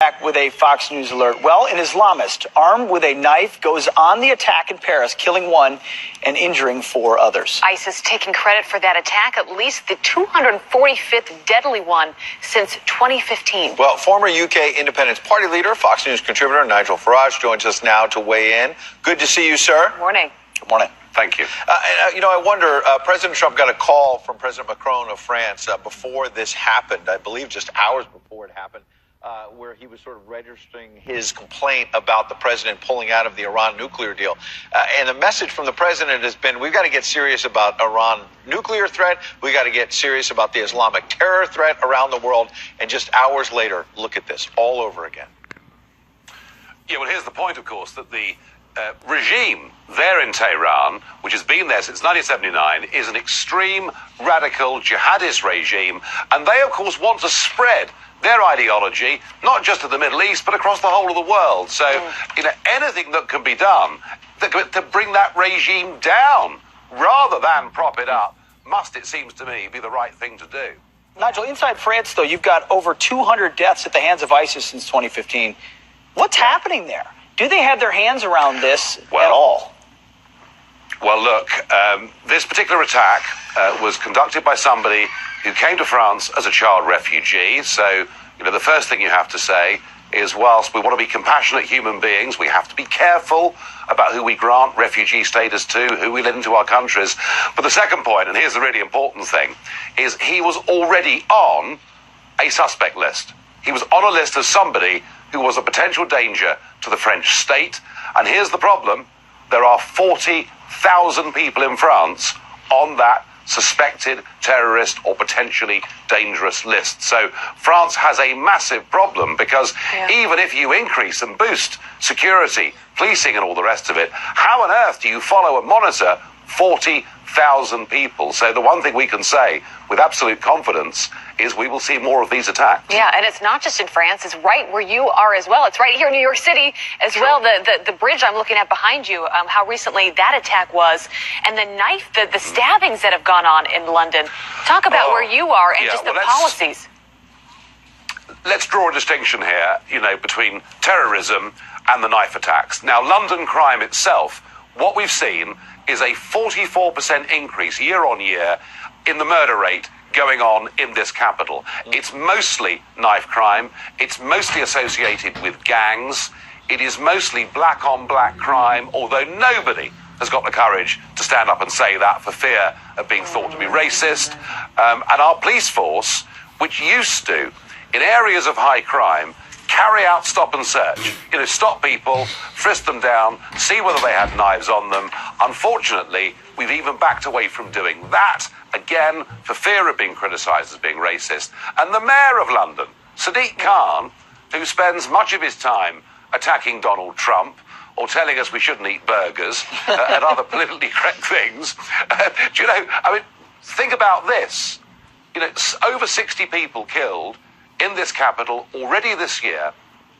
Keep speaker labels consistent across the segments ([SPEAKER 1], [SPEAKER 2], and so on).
[SPEAKER 1] Back with a Fox News alert. Well, an Islamist armed with a knife goes on the attack in Paris, killing one and injuring 4 others.
[SPEAKER 2] ISIS taking credit for that attack, at least the 245th deadly one since 2015.
[SPEAKER 3] Well, former UK Independence Party leader, Fox News contributor Nigel Ferage joins us now to weigh in. Good to see you, sir.
[SPEAKER 2] Morning.
[SPEAKER 3] Good morning.
[SPEAKER 4] Thank you.
[SPEAKER 3] I wonder, President Trump got a call from President Macron of France before this happened, I believe just hours before it happened, where he was sort of registering his complaint about the president pulling out of the Iran nuclear deal. And the message from the president has been, we've got to get serious about Iran nuclear threat. We got to get serious about the Islamic terror threat around the world. And just hours later, look at this all over again.
[SPEAKER 4] Yeah, well, here's the point, of course, that the regime there in Tehran, which has been there since 1979, is an extreme, radical, jihadist regime. And they, of course, want to spread their ideology, not just to the Middle East, but across the whole of the world. So, anything that can be done to bring that regime down rather than prop it up must, it seems to me, be the right thing to do.
[SPEAKER 1] Nigel, inside France, though, you've got over 200 deaths at the hands of ISIS since 2015. What's happening there? Do they have their hands around this at all?
[SPEAKER 4] Well, look, this particular attack was conducted by somebody who came to France as a child refugee. So, the first thing you have to say is, whilst we want to be compassionate human beings, we have to be careful about who we grant refugee status to, who we let into our countries. But the second point, and here's the really important thing, is he was already on a suspect list. He was on a list as somebody who was a potential danger to the French state. And here's the problem. There are 40,000 people in France on that suspected terrorist or potentially dangerous list. So France has a massive problem because even if you increase and boost security, policing and all the rest of it, how on earth do you follow and monitor 40,000 people? So the one thing we can say with absolute confidence is we will see more of these attacks.
[SPEAKER 2] Yeah, and it's not just in France. It's right where you are as well. It's right here in New York City as well. The bridge I'm looking at behind you, how recently that attack was, and the knife, the stabbings that have gone on in London. Talk about where you are and just the policies.
[SPEAKER 4] Let's draw a distinction here, between terrorism and the knife attacks. Now, London crime itself, what we've seen is a 44% increase year on year in the murder rate going on in this capital. It's mostly knife crime. It's mostly associated with gangs. It is mostly black on black crime, although nobody has got the courage to stand up and say that for fear of being thought to be racist. And our police force, which used to, in areas of high crime, carry out stop and search. Stop people, frisk them down, see whether they had knives on them. Unfortunately, we've even backed away from doing that, again, for fear of being criticised as being racist. And the mayor of London, Sadiq Khan, who spends much of his time attacking Donald Trump or telling us we shouldn't eat burgers and other politically correct things, think about this. Over 60 people killed in this capital already this year,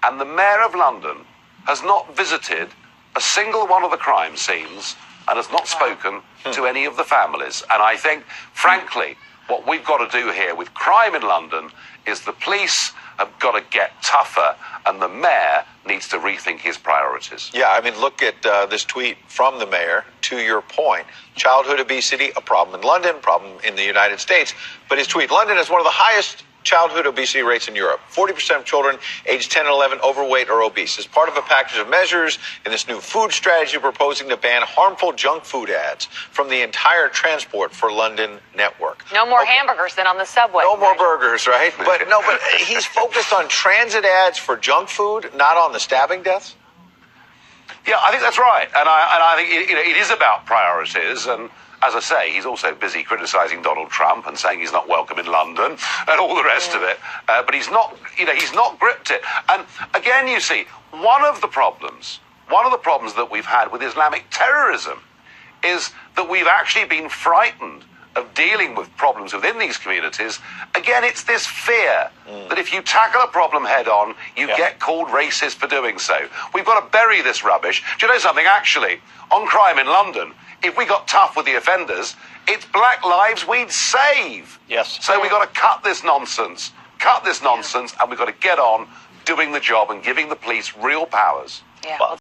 [SPEAKER 4] and the mayor of London has not visited a single one of the crime scenes and has not spoken to any of the families. And I think, frankly, what we've got to do here with crime in London is the police have got to get tougher, and the mayor needs to rethink his priorities.
[SPEAKER 3] Yeah, look at this tweet from the mayor. To your point, childhood obesity, a problem in London, problem in the United States. But his tweet, London has one of the highest childhood obesity rates in Europe. 40% of children aged 10 and 11 overweight or obese. As part of a package of measures in this new food strategy proposing to ban harmful junk food ads from the entire Transport for London network.
[SPEAKER 2] No more hamburgers than on the subway.
[SPEAKER 3] No more burgers, right? But he's focused on transit ads for junk food, not on the stabbing deaths?
[SPEAKER 4] Yeah, I think that's right. And I think it is about priorities. And as I say, he's also busy criticising Donald Trump and saying he's not welcome in London and all the rest of it. But he's not gripped it. And again, you see, one of the problems that we've had with Islamic terrorism is that we've actually been frightened of dealing with problems within these communities. Again, it's this fear that if you tackle a problem head on, you get called racist for doing so. We've got to bury this rubbish. Do you know something? Actually, on crime in London, if we got tough with the offenders, it's black lives we'd save.
[SPEAKER 1] Yes.
[SPEAKER 4] So we've got to cut this nonsense, and we've got to get on doing the job and giving the police real powers.
[SPEAKER 2] Yeah.